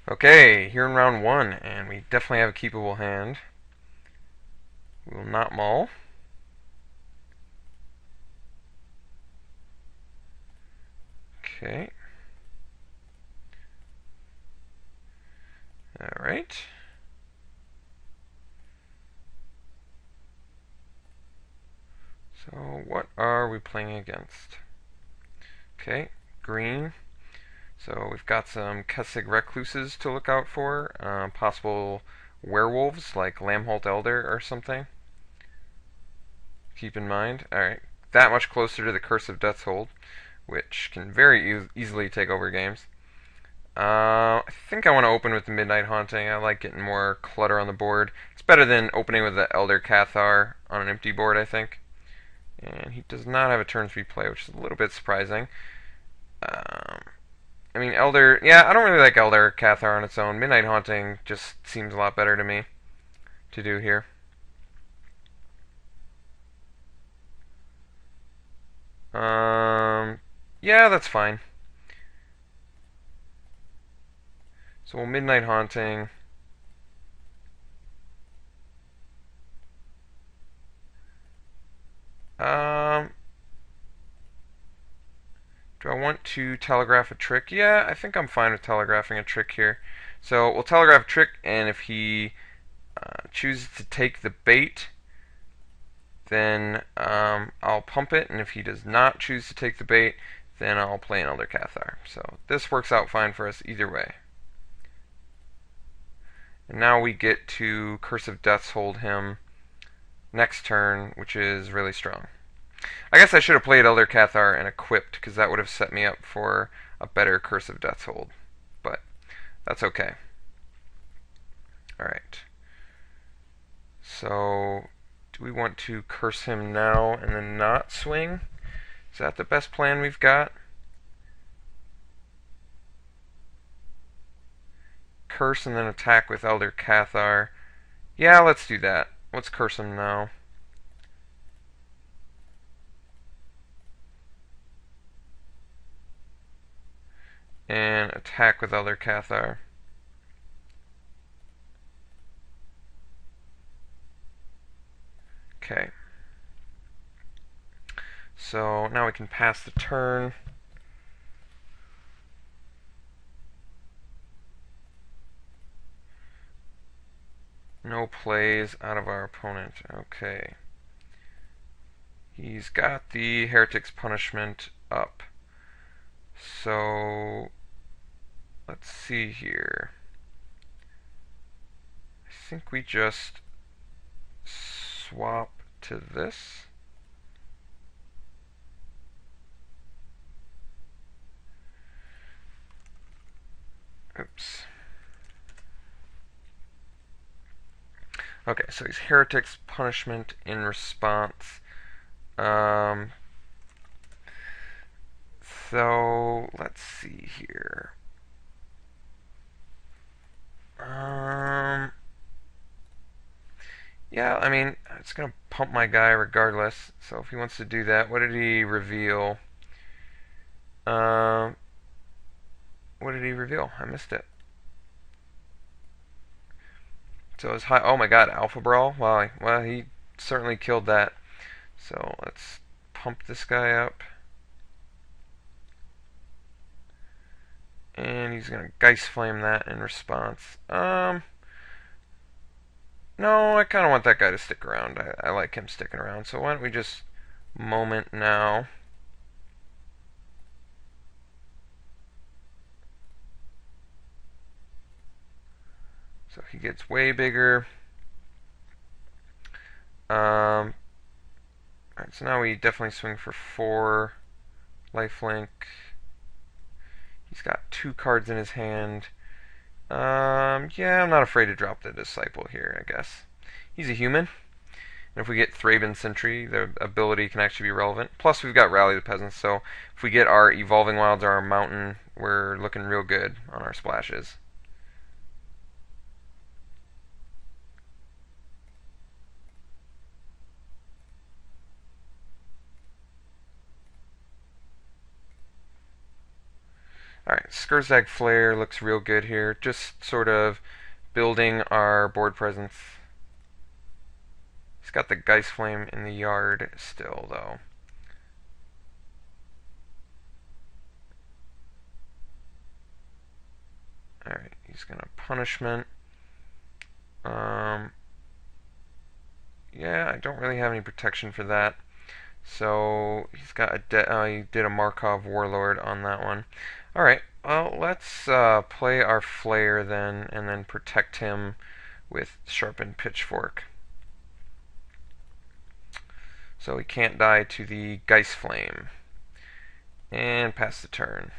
Okay, here in round one, and we definitely have a keepable hand. We will not mull. Okay. Alright. So, what are we playing against? Okay, green. So, we've got some Kessig Recluses to look out for. Possible werewolves, like Lamholt Elder or something. Keep in mind. Alright, that much closer to the Curse of Death's Hold, which can very easily take over games. I think I want to open with the Midnight Haunting. I like getting more clutter on the board. It's better than opening with the Elder Cathar on an empty board, I think. And he does not have a turn 3 play, which is a little bit surprising. Um, I mean, Elder... Yeah, I don't really like Elder Cathar on its own. Midnight Haunting just seems a lot better to me to do here. Um, yeah, that's fine. So Midnight Haunting... Um, do I want to telegraph a trick? Yeah, I think I'm fine with telegraphing a trick here. So we'll telegraph a trick, and if he chooses to take the bait, then I'll pump it, and if he does not choose to take the bait, then I'll play an Elder Cathar. So this works out fine for us either way. And now we get to Curse of Death's Hold him next turn, which is really strong. I guess I should have played Elder Cathar and equipped, because that would have set me up for a better Curse of Death's Hold. But that's okay. Alright. So, do we want to curse him now and then not swing? Is that the best plan we've got? Curse and then attack with Elder Cathar. Yeah, let's do that. Let's curse him now. And attack with Elder Cathar. Okay. So now we can pass the turn. No plays out of our opponent. Okay. He's got the Heretic's Punishment up. So, let's see here. I think we just swap to this. Oops. Okay, so he's Heretic's Punishment in response. So, let's see here. Yeah, I mean, it's going to pump my guy regardless. So if he wants to do that, what did he reveal? Um, what did he reveal? I missed it. So his high. Oh my God, Alpha Brawl. Wow. Well, he certainly killed that. So let's pump this guy up. And he's gonna Geist Flame that in response. No, I kind of want that guy to stick around. I like him sticking around. So why don't we just moment now? So he gets way bigger. Alright, so now we definitely swing for 4 lifelink. He's got 2 cards in his hand. Yeah, I'm not afraid to drop the Disciple here, I guess. He's a human. And if we get Thraben Sentry, the ability can actually be relevant. Plus, we've got Rally the Peasants, so if we get our Evolving Wilds or our Mountain, we're looking real good on our splashes. Alright, Skurzag Flare looks real good here. Just sort of building our board presence. He's got the Geist Flame in the yard still, though. Alright, he's gonna Punishment. Yeah, I don't really have any protection for that. So he's got he did a Markov Warlord on that one. Alright, well, let's play our Flare then, and then protect him with Sharpened Pitchfork. So he can't die to the Geist Flame. And pass the turn.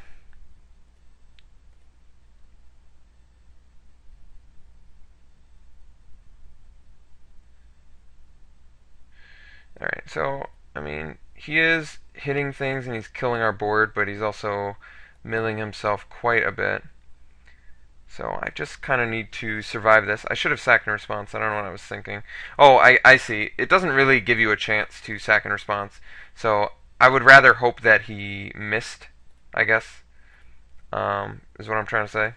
Alright, so, I mean, he is hitting things and he's killing our board, but he's also milling himself quite a bit. So I just kind of need to survive this. I should have sacked in response. I don't know what I was thinking. Oh, I see. It doesn't really give you a chance to sack in response. So I would rather hope that he missed, I guess, is what I'm trying to say.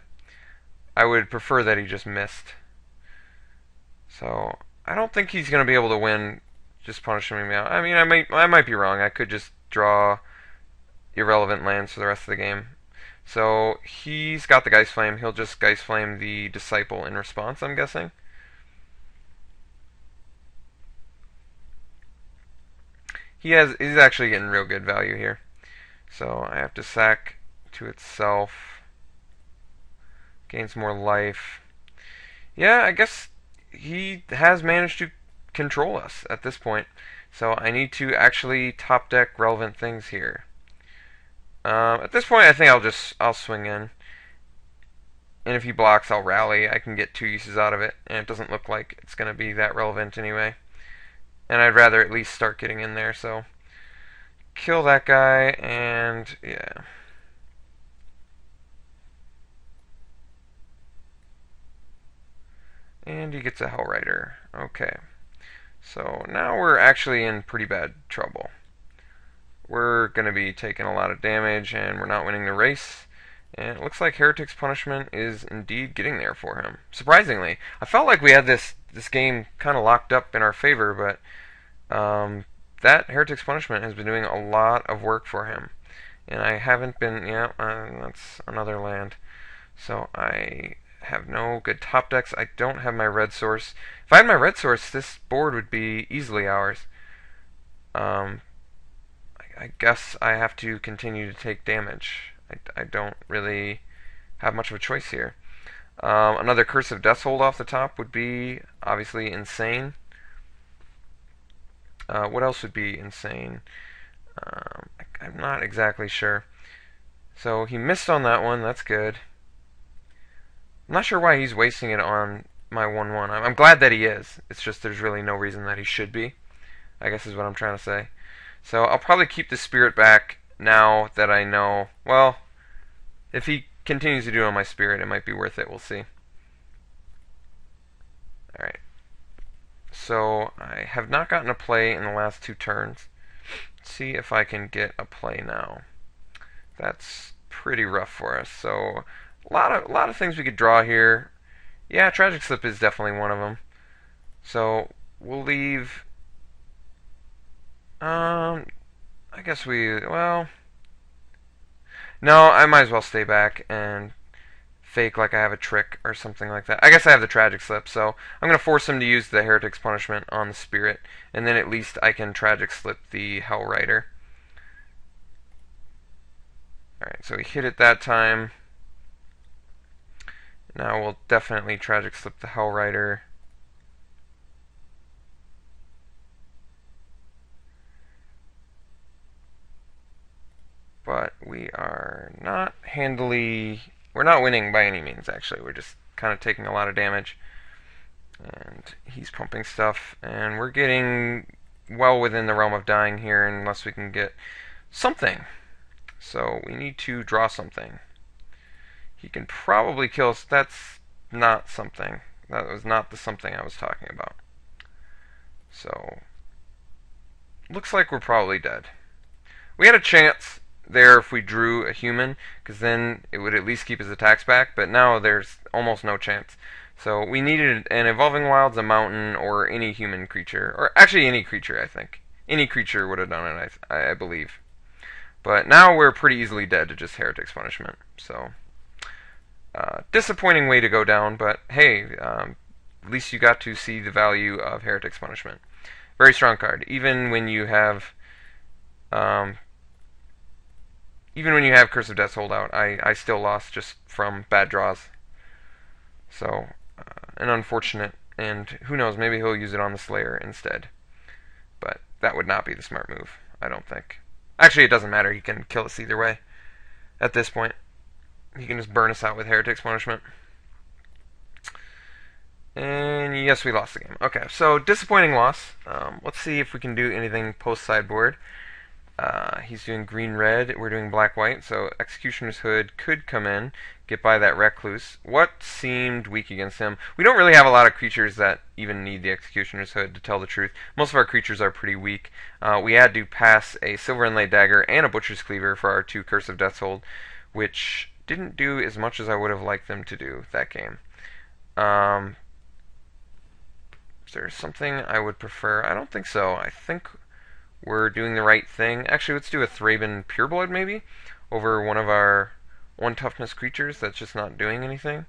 I would prefer that he just missed. So I don't think he's going to be able to win just punishing me out. I mean, I might be wrong. I could just draw irrelevant lands for the rest of the game. So he's got the Geist Flame. He'll just Geist Flame the Disciple in response, I'm guessing. He's actually getting real good value here. So I have to sack to itself. Gains more life. Yeah, I guess he has managed to control us at this point. So I need to actually top deck relevant things here. At this point, I think I'll swing in. And if he blocks, I'll rally. I can get 2 uses out of it, and it doesn't look like it's going to be that relevant anyway. And I'd rather at least start getting in there, so kill that guy, and yeah. And he gets a Hellrider. Okay. So now we're actually in pretty bad trouble. We're going to be taking a lot of damage, and we're not winning the race. And it looks like Heretic's Punishment is indeed getting there for him. Surprisingly. I felt like we had this game kind of locked up in our favor, but that Heretic's Punishment has been doing a lot of work for him. And I haven't been... Yeah, that's another land. So I have no good top decks. I don't have my red source. If I had my red source, this board would be easily ours. I guess I have to continue to take damage. I don't really have much of a choice here. Another Curse of Deathhold off the top would be obviously insane. What else would be insane? I'm not exactly sure. So he missed on that one. That's good. I'm not sure why he's wasting it on my 1/1. I'm glad that he is. It's just there's really no reason that he should be, I guess is what I'm trying to say. So I'll probably keep the Spirit back now that I know. Well, if he continues to do it on my Spirit, it might be worth it. We'll see. Alright. So I have not gotten a play in the last 2 turns. Let's see if I can get a play now. That's pretty rough for us. So a lot of things we could draw here. Yeah, Tragic Slip is definitely one of them. So we'll leave... I guess well... No, I might as well stay back and fake like I have a trick or something like that. I guess I have the Tragic Slip, so I'm going to force him to use the Heretic's Punishment on the Spirit, and then at least I can Tragic Slip the Hellrider. Alright, so he hit it that time. Now we'll definitely Tragic Slip the Hellrider. But we are not we're not winning by any means, actually. We're just kind of taking a lot of damage. And he's pumping stuff, and we're getting well within the realm of dying here unless we can get something. So we need to draw something. He can probably kill us. That's not something. That was not the something I was talking about. So, looks like we're probably dead. We had a chance. there if we drew a human, because then it would at least keep his attacks back, but now there's almost no chance. So we needed an Evolving Wilds, a mountain, or any human creature. Or actually any creature, I think. Any creature would have done it, I believe. But now we're pretty easily dead to just Heretic's Punishment. So, disappointing way to go down, but hey, at least you got to see the value of Heretic's Punishment. Very strong card. Even when you have Curse of Death's Holdout, I still lost just from bad draws. So, an unfortunate, and who knows, maybe he'll use it on the Slayer instead. But that would not be the smart move, I don't think. Actually, it doesn't matter, he can kill us either way. At this point, he can just burn us out with Heretic's Punishment. And yes, we lost the game. Okay, so disappointing loss. Let's see if we can do anything post-sideboard. He's doing green-red, we're doing black-white, so Executioner's Hood could come in, get by that Recluse. What seemed weak against him? We don't really have a lot of creatures that even need the Executioner's Hood, to tell the truth. Most of our creatures are pretty weak. We had to pass a Silver Inlaid Dagger and a Butcher's Cleaver for our 2 Curse of Death's Hold, which didn't do as much as I would have liked them to do that game. Is there something I would prefer? I don't think so. I think we're doing the right thing. Actually, let's do a Thraben Pureblood, maybe, over one of our 1 toughness creatures that's just not doing anything.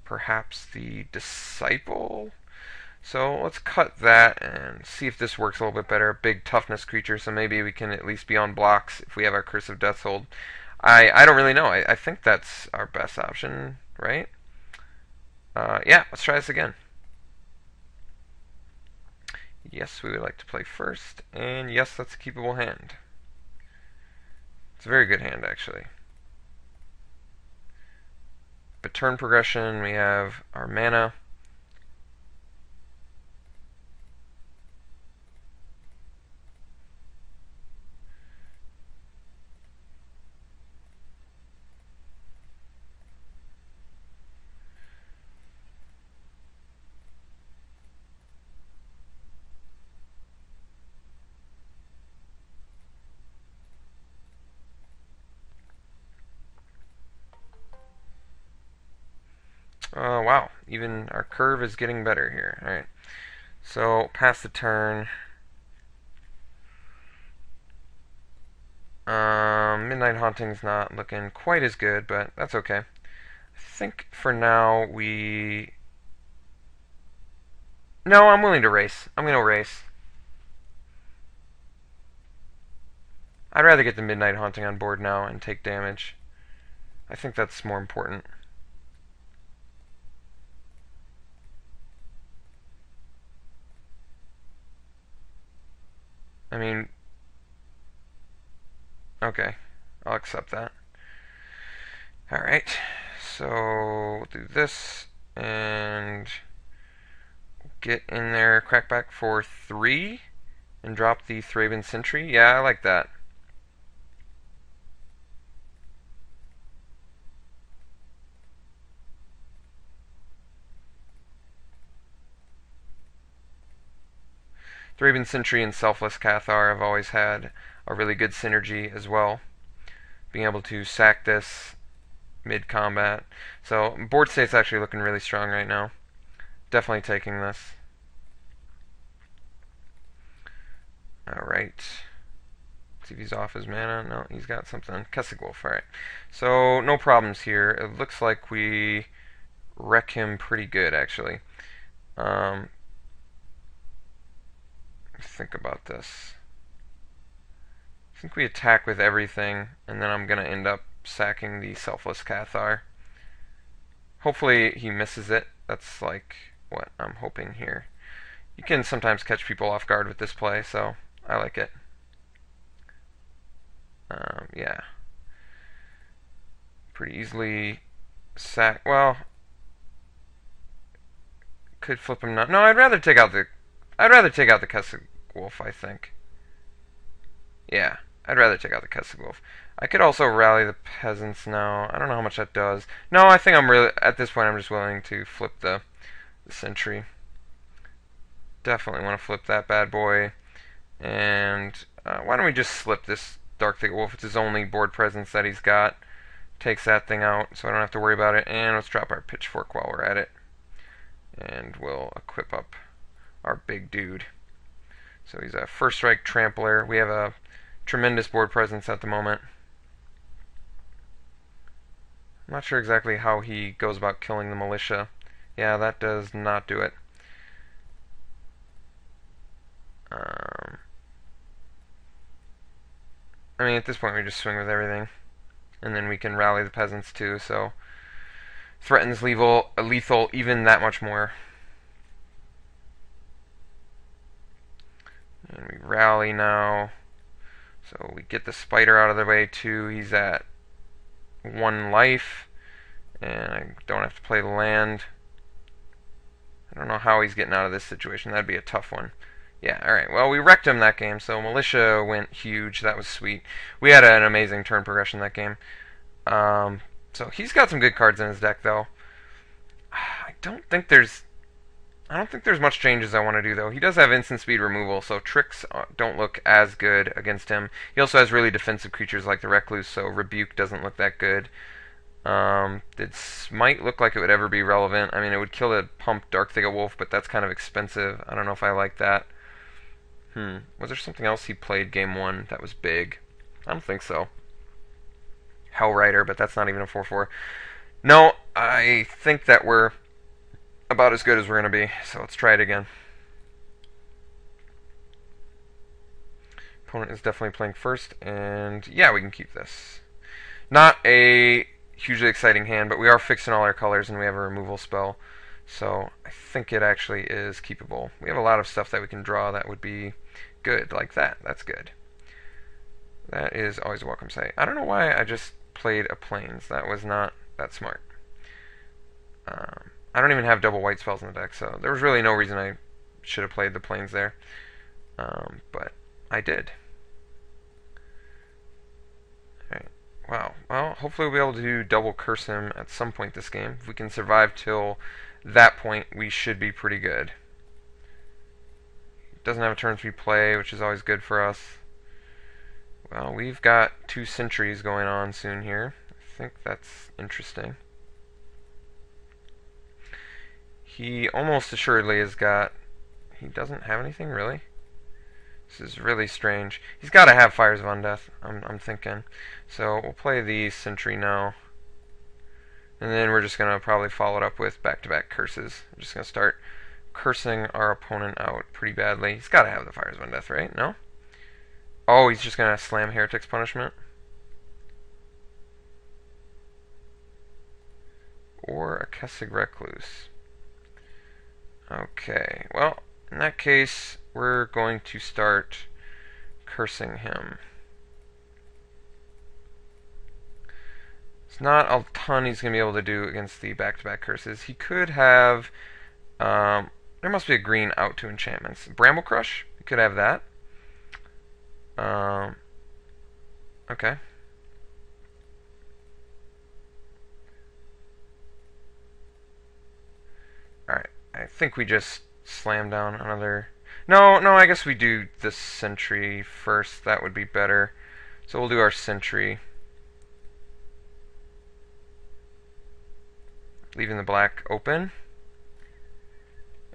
Perhaps the Disciple? So let's cut that and see if this works a little bit better. Big toughness creature, so maybe we can at least be on blocks if we have our Curse of Death's Hold. I don't really know. I think that's our best option, right? Yeah, let's try this again. Yes, we would like to play first, and yes, that's a keepable hand. It's a very good hand, actually. But turn progression, we have our mana. Wow, even our curve is getting better here. Alright, so pass the turn. Midnight Haunting's not looking quite as good, but that's okay. I think for now we... No, I'm willing to race. I'm going to race. I'd rather get the Midnight Haunting on board now and take damage. I think that's more important. I mean, okay, I'll accept that. Alright, so we'll do this, and get in there, crackback for 3, and drop the Thraben Sentry. Yeah, I like that. Thraben Sentry and Selfless Cathar have always had a really good synergy as well. Being able to sack this mid-combat. So, board state's actually looking really strong right now. Definitely taking this. Alright. See if he's off his mana. No, he's got something. Kessig Wolf, alright. So, no problems here. It looks like we wreck him pretty good, actually. Think about this. I think we attack with everything, and then I'm going to end up sacking the Selfless Cathar. Hopefully he misses it. That's like what I'm hoping here. You can sometimes catch people off guard with this play, so I like it. Yeah. Pretty easily sack. Well, could flip him not. No, I'd rather take out the Kessig Wolf, I think. Yeah, I'd rather take out the Kessig Wolf. I could also rally the Peasants now. I don't know how much that does. No, I think I'm really, at this point, I'm just willing to flip the Sentry. Definitely want to flip that bad boy. And why don't we just slip this Dark Thicket Wolf? It's his only board presence that he's got. Takes that thing out, so I don't have to worry about it. And let's drop our Pitchfork while we're at it. And we'll equip up our big dude. So he's a first strike trampler. We have a tremendous board presence at the moment. I'm not sure exactly how he goes about killing the militia. Yeah, that does not do it. I mean, at this point we just swing with everything. And then we can rally the peasants too, so threatens lethal even that much more. And we rally now. So we get the spider out of the way too. He's at 1 life. And I don't have to play the land. I don't know how he's getting out of this situation. That'd be a tough one. Yeah, alright. Well, we wrecked him that game, so militia went huge. That was sweet. We had an amazing turn progression that game. So he's got some good cards in his deck, though. I don't think there's much changes I want to do, though. He does have instant speed removal, so tricks don't look as good against him. He also has really defensive creatures like the Recluse, so Rebuke doesn't look that good. Did Smite look like it would ever be relevant? I mean, it would kill a pump Dark Thicket Wolf, but that's kind of expensive. I don't know if I like that. Was there something else he played game 1 that was big? I don't think so. Hellrider, but that's not even a 4/4. No, I think that we're about as good as we're going to be, so let's try it again. Opponent is definitely playing first, and yeah, we can keep this. Not a hugely exciting hand, but we are fixing all our colors, and we have a removal spell, so I think it actually is keepable. We have a lot of stuff that we can draw that would be good, like that. That's good. That is always a welcome sight. I don't know why I just played a Plains. That was not that smart. I don't even have double white spells in the deck, so there was really no reason I should have played the Plains there. But I did. Alright. Wow. Well, hopefully we'll be able to double curse him at some point this game. If we can survive till that point, we should be pretty good. Doesn't have a turn 3 play, which is always good for us. Well, we've got 2 sentries going on soon here. I think that's interesting. He almost assuredly has got... He doesn't have anything, really? This is really strange. He's got to have Fires of Undeath, I'm thinking. So we'll play the sentry now. And then we're just going to probably follow it up with back-to-back curses. I'm just going to start cursing our opponent out pretty badly. He's got to have the Fires of Undeath, right? No? Oh, he's just going to slam Heretic's Punishment. Or a Kessig Recluse. Okay, well, in that case, we're going to start cursing him. It's not a ton he's going to be able to do against the back-to-back curses. He could have... there must be a green out to enchantments. Bramble Crush? He could have that. Okay. Alright, I think we just slam down another... No, I guess we do the sentry first. That would be better. So we'll do our sentry. Leaving the black open.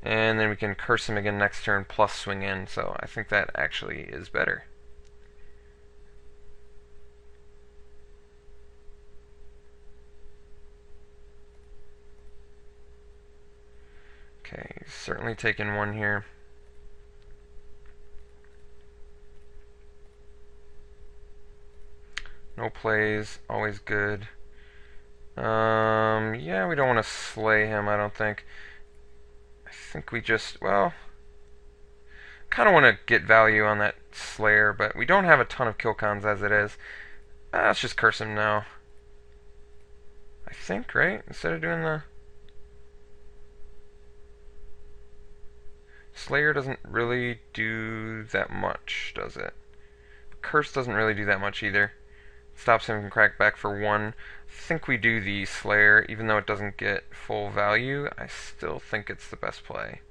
And then we can curse him again next turn plus swing in. So I think that actually is better. Okay, certainly taking one here. No plays, always good. Yeah, we don't want to slay him, I don't think. I think we just, well, kind of want to get value on that Slayer, but we don't have a ton of kill cons as it is. Let's just curse him now. I think, right? Instead of doing the... Slayer doesn't really do that much, does it? Curse doesn't really do that much either. Stops him from crack back for 1. I think we do the Slayer, even though it doesn't get full value. I still think it's the best play.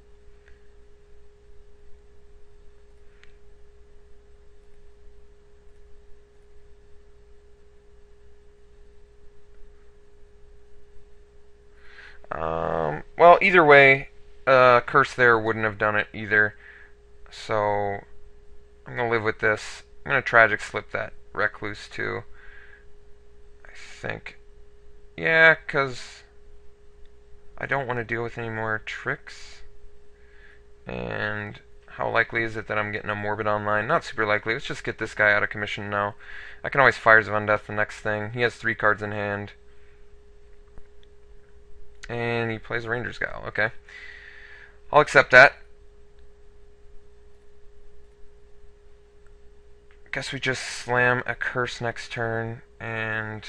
either way, curse there wouldn't have done it either. So I'm gonna live with this. I'm gonna tragic slip that recluse too. I think. Yeah, because I don't want to deal with any more tricks. And how likely is it that I'm getting a Morbid online? Not super likely. Let's just get this guy out of commission now. I can always Fires of Undeath the next thing. He has 3 cards in hand. And he plays a Ranger's Gal. Okay. I'll accept that. Guess we just slam a curse next turn and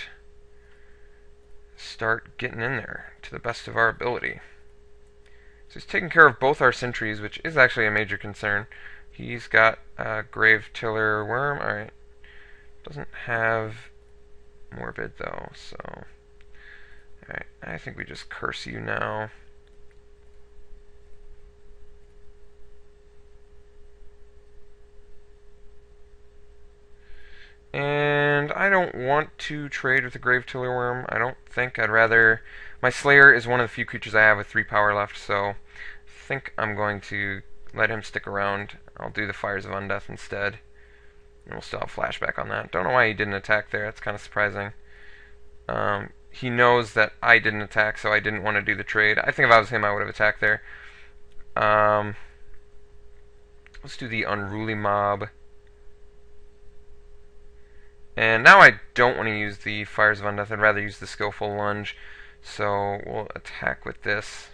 start getting in there to the best of our ability. So he's taking care of both our sentries, which is actually a major concern. He's got a Grave Tiller Worm. Alright. Doesn't have Morbid, though, so... Alright, I think we just curse you now. And I don't want to trade with the Grave Tiller Worm. I don't think. I'd rather... My Slayer is one of the few creatures I have with 3 power left, so I think I'm going to let him stick around. I'll do the Fires of Undeath instead. And we'll still have flashback on that. Don't know why he didn't attack there. That's kind of surprising. He knows that I didn't attack, so I didn't want to do the trade. I think if I was him, I would have attacked there. Let's do the Unruly Mob. And now I don't want to use the Fires of Undeath. I'd rather use the Skillful Lunge. So we'll attack with this.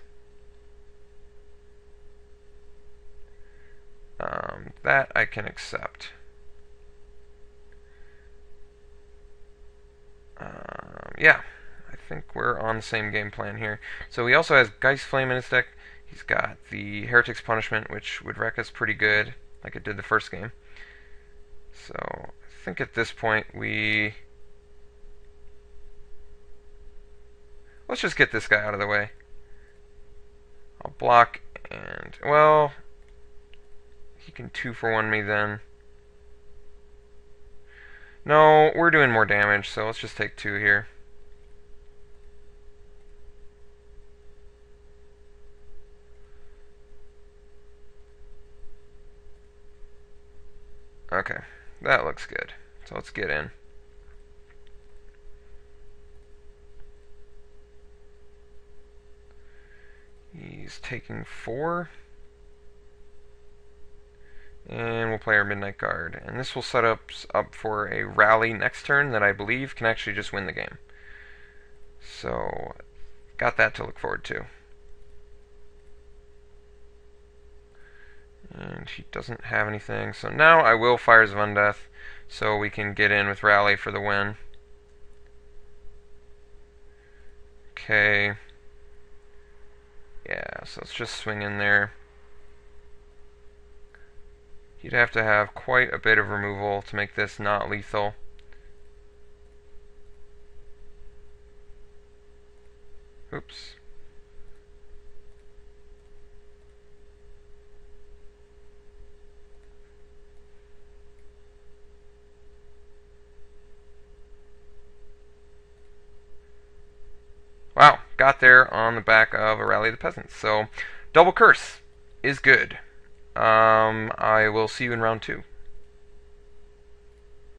That I can accept. Yeah, I think we're on the same game plan here. So he also has Geist Flame in his deck. He's got the Heretic's Punishment, which would wreck us pretty good, like it did the first game. So I think at this point let's just get this guy out of the way. I'll block and, well, he can 2-for-1 me then. No, we're doing more damage, so let's just take 2 here. Okay, that looks good. So let's get in. He's taking 4. And we'll play our Midnight Guard. And this will set us up for a rally next turn that I believe can actually just win the game. So, got that to look forward to. And he doesn't have anything. So now I will Fires of Undeath so we can get in with Rally for the win. Okay. Yeah, so let's just swing in there. You'd have to have quite a bit of removal to make this not lethal. Oops. Wow, got there on the back of a Rally of the Peasants. So, double curse is good. I will see you in round 2.